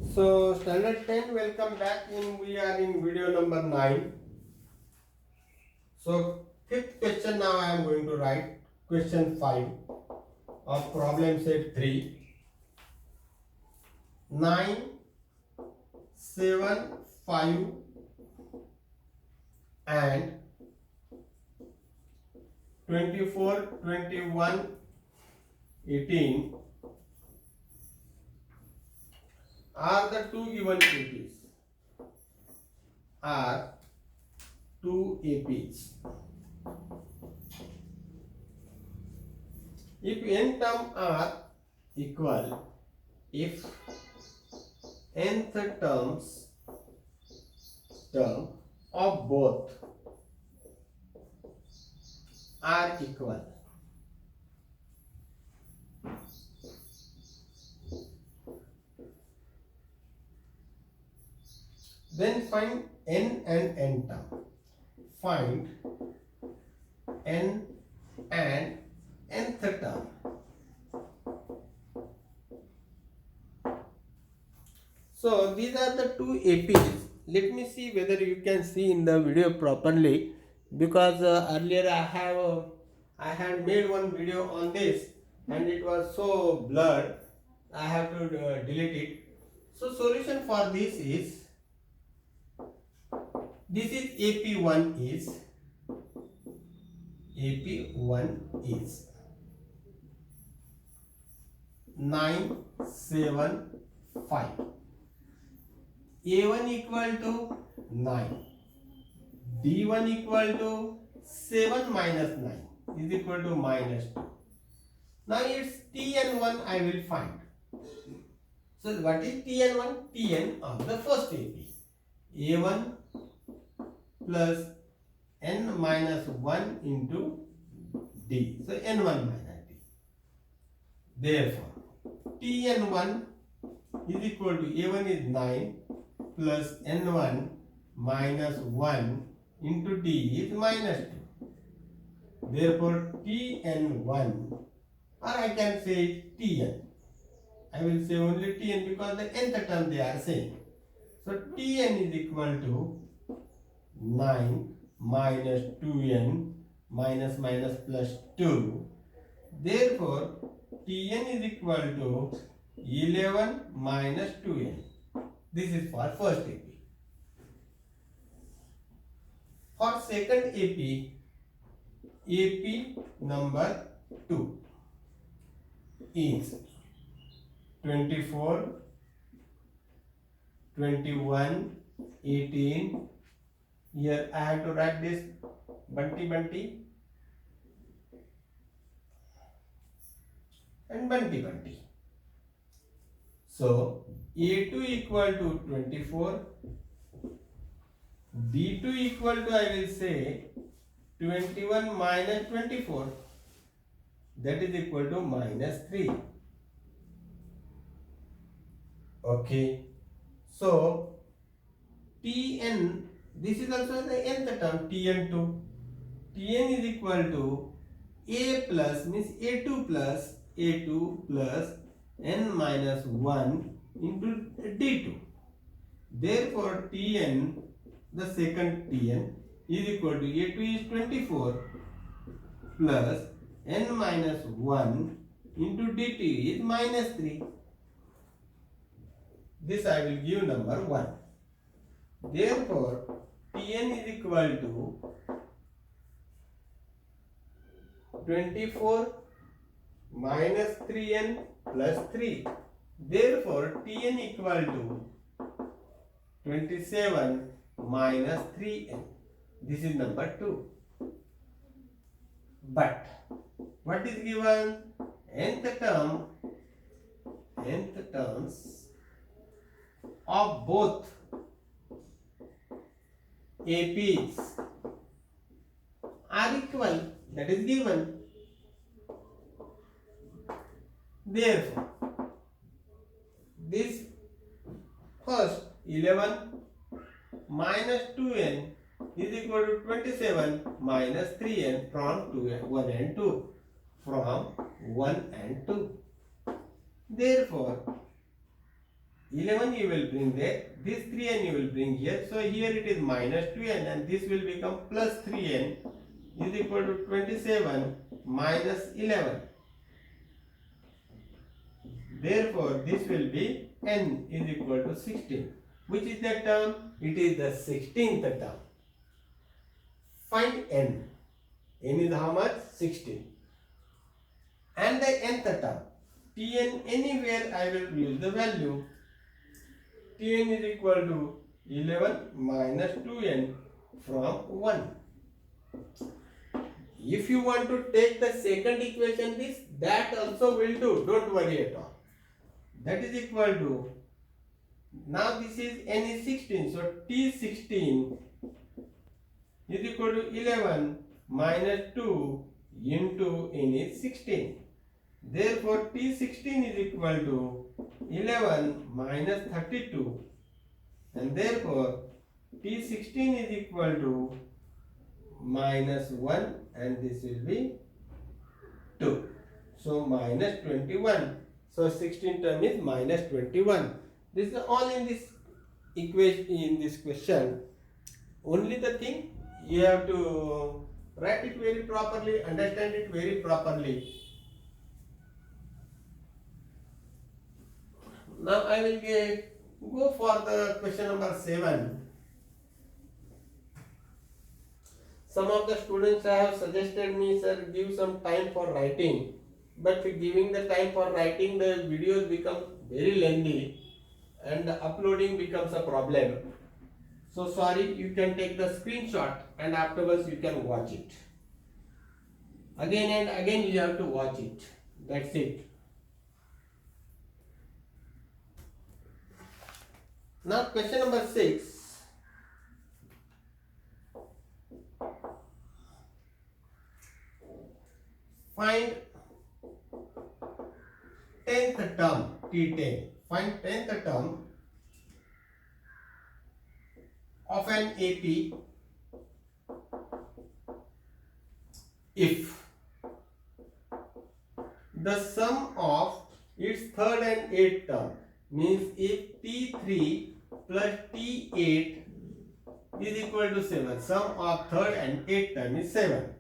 So standard 10, welcome back. We are in video number 9. So fifth question now I am going to write question 5 of problem set 3. 9, 7, 5 and 24, 21, 18 are the two given APs. Are two APs. If n term are equal, if nth term of both are equal, then find n and n term. Find n and nth term. So these are the two APs. Let me see whether you can see in the video properly, because earlier I had made one video on this and it was so blurred. I have to delete it. So solution for this is AP1 is 9, 7, 5. A1 equal to 9. D1 equal to 7 minus 9 is equal to minus 2. Now its Tn1 I will find. So what is Tn1? Tn of the first AP. A1 plus n minus 1 into D. So n1 minus D. Therefore, Tn1 is equal to A1 is 9 plus n1 minus 1 into D is minus 2. Therefore, Tn1, or I can say Tn. I will say only Tn because the nth term they are same. So Tn is equal to 9 minus 2n minus minus plus 2. Therefore, Tn is equal to 11 minus 2n. This is for first AP. For second AP, AP number 2 is 24, 21, 18. Here I have to write this Bunty and Bunty. So A2 equal to 24, D2 equal to, I will say, 21 minus 24, that is equal to minus 3. Okay, so Tn, this is also the nth term, Tn2. Tn is equal to A plus, means A2 plus n minus 1 into D2. Therefore, Tn, the second Tn, is equal to A2 is 24 plus n minus 1 into dt is minus 3. This I will give number 1. Therefore, Tn is equal to 24 minus 3n plus 3. Therefore, Tn equal to 27 minus 3n. This is number 2. But what is given? Nth terms of both APs are equal. That is given. Therefore, this first 11 minus 2n is equal to 27 minus 3n from 1 and 2. From 1 and 2. Therefore, 11 you will bring there, this 3n you will bring here, so here it is minus 2n and this will become plus 3n is equal to 27 minus 11. Therefore this will be n is equal to 16. Which is that term? It is the 16th term. Find n. N is how much? 16. And the nth term. Tn, anywhere I will use the value. Tn is equal to 11 minus 2n from 1. If you want to take the second equation, that also will do. Don't worry at all. That is equal to, now this is n is 16, so T16 is equal to 11 minus 2 into n is 16. Therefore T16 is equal to 11 minus 32 and therefore T16 is equal to minus 1 and this will be 2. So minus 21. So 16 term is minus 21. This is all in this equation, in this question. Only the thing you have to write it very properly, understand it very properly. Now I will go for the question number 7. Some of the students have suggested me, sir, give some time for writing. But giving the time for writing, the videos become very lengthy and uploading becomes a problem. So sorry, you can take the screenshot and afterwards you can watch it. Again and again you have to watch it. That's it. Now question number 6. Find 10th term, T10. Find 10th term of an AP if the sum of its third and eighth term, means if T3 plus T8 is equal to 7, sum of third and eighth term is 7,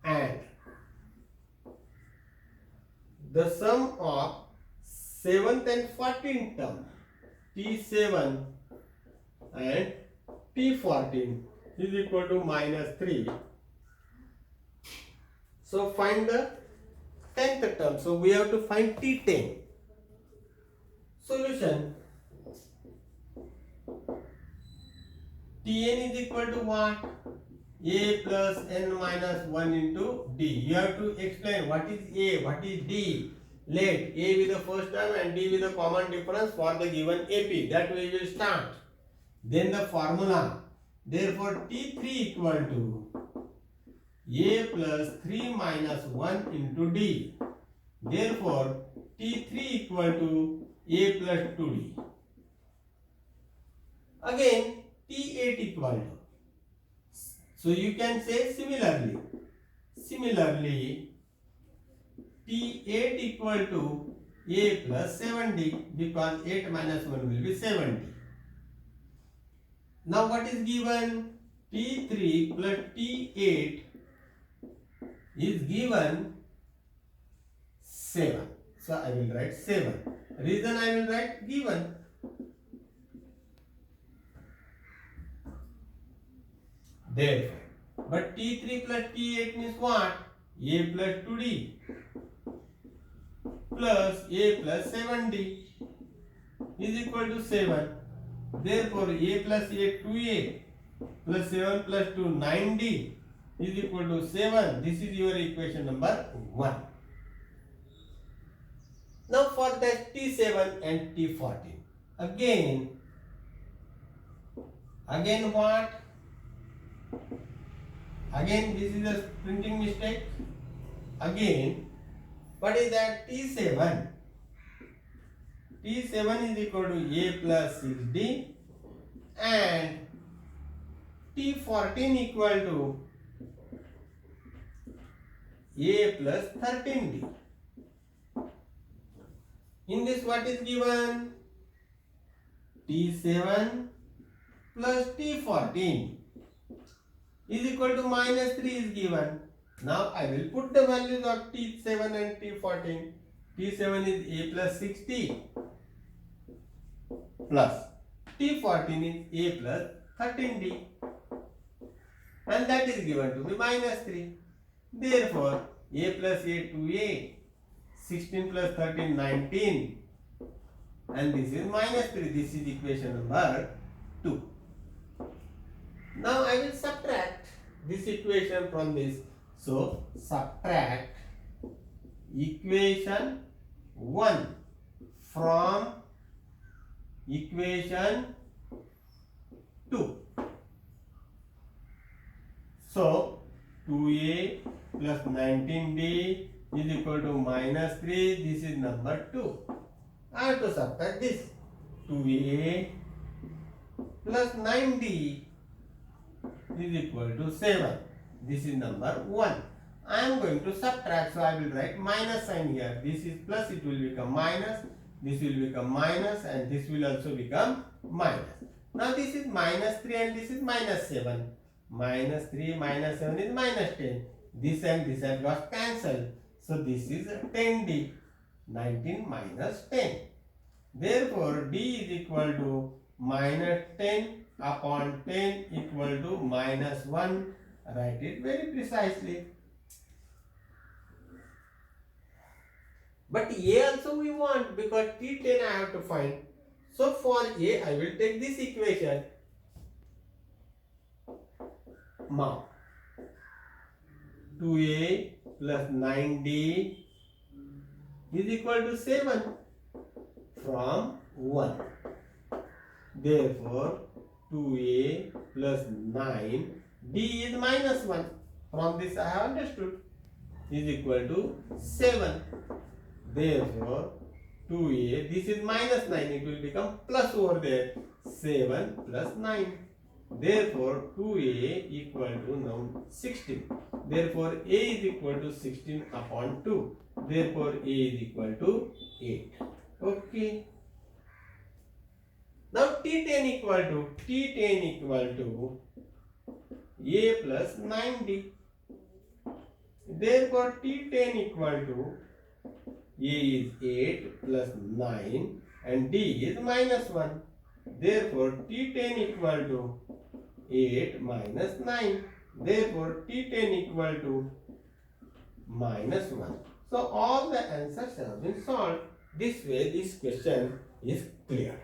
and the sum of 7th and 14th term, T7 and T14 is equal to minus 3. So find the 10th term. So we have to find T10. Solution. Tn is equal to what? A plus n minus 1 into d. You have to explain what is A, what is d. Let A with the first term and d with the common difference for the given AP. That way we will start. Then the formula. Therefore T3 equal to A plus 3 minus 1 into d. Therefore T3 equal to A plus 2d. Again T8 equal to. So you can say similarly. Similarly, T8 equal to A plus 7d, because 8 minus 1 will be 7d. Now what is given? T3 plus T8 is given 7. So I will write 7. Reason I will write given. Therefore, but T3 plus T8 means what? A plus 2d plus A plus 7d is equal to 7. Therefore, A plus 8 2A plus 7 plus 2 9d is equal to 7. This is your equation number 1. Now for that T7 and T14. Again what? Again this is a printing mistake. Again, what is that? T7. T7 is equal to A plus 6d and T14 equal to A plus 13d. In this what is given? T7 plus T14 is equal to minus 3 is given. Now I will put the values of T7 and T14. T7 is A plus 6T plus T14 is A plus 13D, and that is given to be minus 3. Therefore, A plus A 2A, 16 plus 13 19, and this is minus 3. This is equation number 2. Now I will subtract this equation from this. So subtract equation 1 from equation 2. So 2A plus 19D is equal to minus 3. This is number 2. I have to subtract this. 2A plus 9D is equal to 7. This is number 1. I am going to subtract, so I will write minus sign here. This is plus, it will become minus, this will become minus, and this will also become minus. Now this is minus 3 and this is minus 7. Minus 3 minus 7 is minus 10. This and this have got cancelled. So this is 10D. 19 minus 10. Therefore, D is equal to minus 10 upon 10 equal to minus 1. Write it very precisely. But A also we want, because T10 I have to find. So for A, I will take this equation. Now 2A plus 9D is equal to 7 from 1. Therefore, 2A plus 9, D is minus 1. From this I have understood, is equal to 7. Therefore, 2A, this is minus 9, it will become plus over there. 7 plus 9. Therefore, 2A equal to now 16. Therefore, A is equal to 16 upon 2. Therefore, A is equal to 8. Okay. Now, T10 equal to A plus 9D. Therefore, T10 equal to A is 8 plus 9 and D is minus 1. Therefore, T10 equal to 8 minus 9. Therefore, T10 equal to minus 1. So, all the answers have been solved. This way, this question is clear.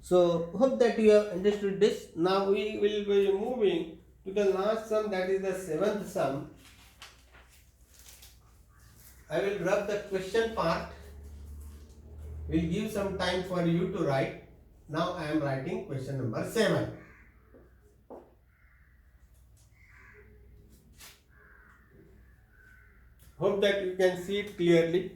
So, hope that you have understood this. Now, we will be moving to the last sum, that is the 7th sum. I will rub the question part. We will give some time for you to write. Now I am writing question number 7. Hope that you can see it clearly,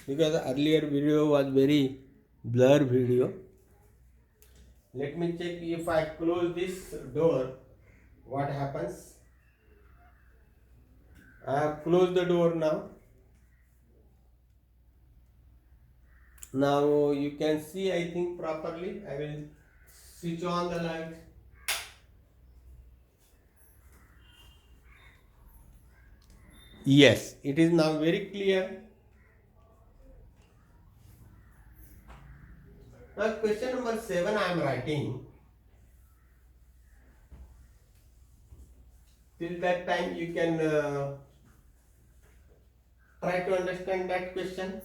because the earlier video was very blur video. Let me check if I close this door, what happens. I have closed the door now. Now you can see, I think, properly. I will switch on the light. Yes, it is now very clear. Now question number 7 I am writing. Till that time you can try to understand that question.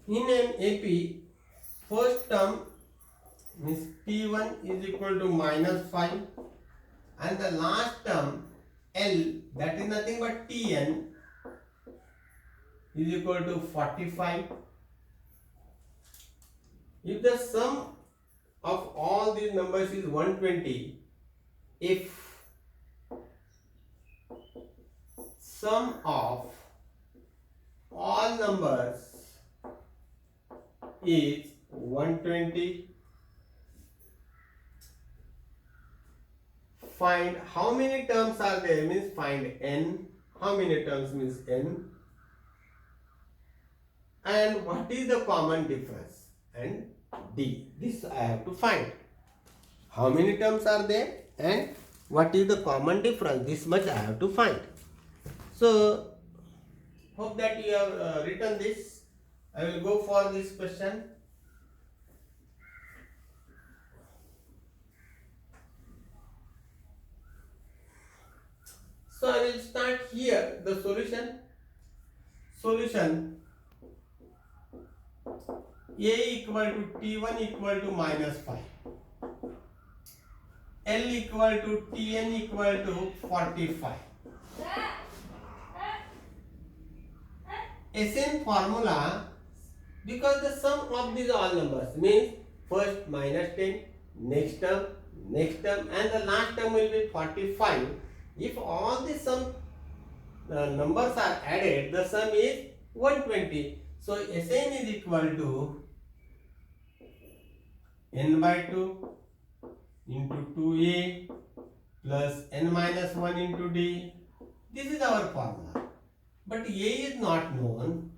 In an AP, first term means T1 is equal to minus 5, and the last term L, that is nothing but Tn, is equal to 45. If the sum of all these numbers is 120, if sum of all numbers is 120, find how many terms are there means find n. How many terms means n. And what is the common difference and d. This I have to find. How many terms are there and what is the common difference? This much I have to find. So hope that you have written this. I will go for this question. So I will start here the solution. Solution A equal to T1 equal to minus 5. L equal to Tn equal to 45. Sn formula, because the sum of these all numbers means first minus 10, next term, and the last term will be 45. If all the sum numbers are added, the sum is 120. So Sn is equal to n by 2 into 2a plus n minus 1 into d. This is our formula. But a is not known.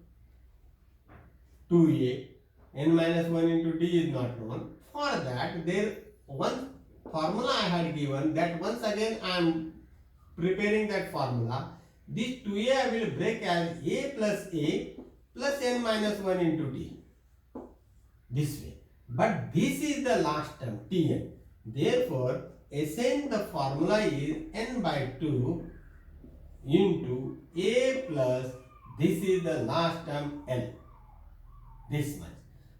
2a, n minus 1 into d is not known. For that, there one formula I had given, that once again I am preparing that formula. This 2a I will break as a plus n minus 1 into d. This way. But this is the last term, Tn. Therefore, Sn the formula is n by 2 into a plus this is the last term L. This much.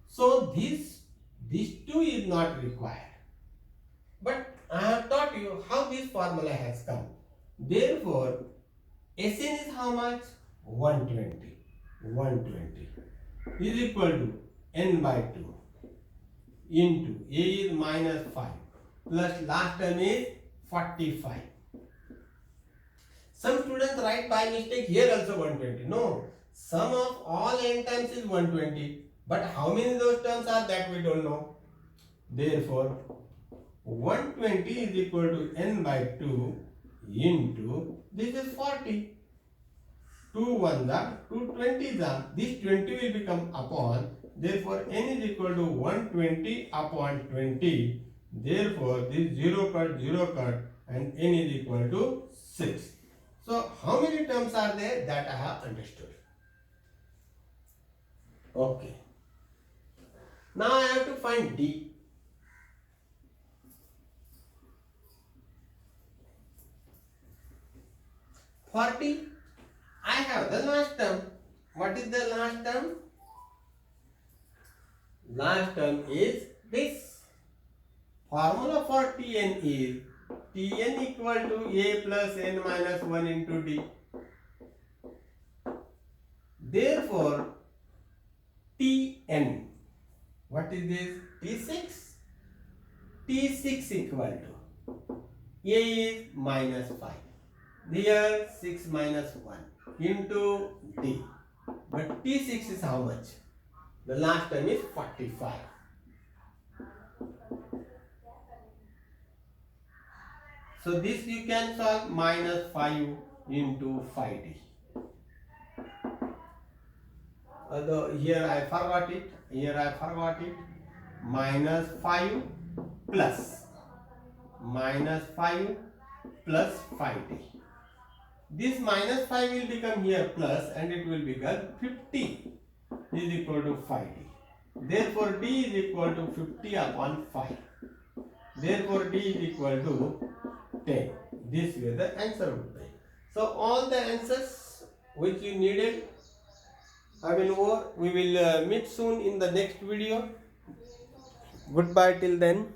So this 2 is not required. But I have taught you how this formula has come. Therefore, Sn is how much? 120. 120 is equal to n by 2 into a is minus 5 plus last term is 45. Some students write by mistake here also 120. No, sum of all n terms is 120. But how many those terms are, that we don't know. Therefore, 120 is equal to n by 2 into this is 40. 2 1s are 2 20s are. This 20 will become upon. Therefore, n is equal to 120 upon 20. Therefore, this 0 cut and n is equal to 6. So, how many terms are there, that I have understood. Okay. Now I have to find d. For d, I have the last term. What is the last term? Last term is this. Formula for Tn is Tn equal to a plus n minus 1 into d. Therefore, Tn, what is this? T6. T6 equal to a is minus 5. Here 6 minus 1 into d. But T6 is how much? The last term is 45. So this you can solve minus 5 into 5d. Although here I forgot it. Minus 5 plus 5d. This minus 5 will become here plus and it will become 50 is equal to 5d. Therefore, d is equal to 50 upon 5. Therefore, d is equal to 10. This way the answer would be. So, all the answers which you needed I will over. We will meet soon in the next video. Goodbye till then.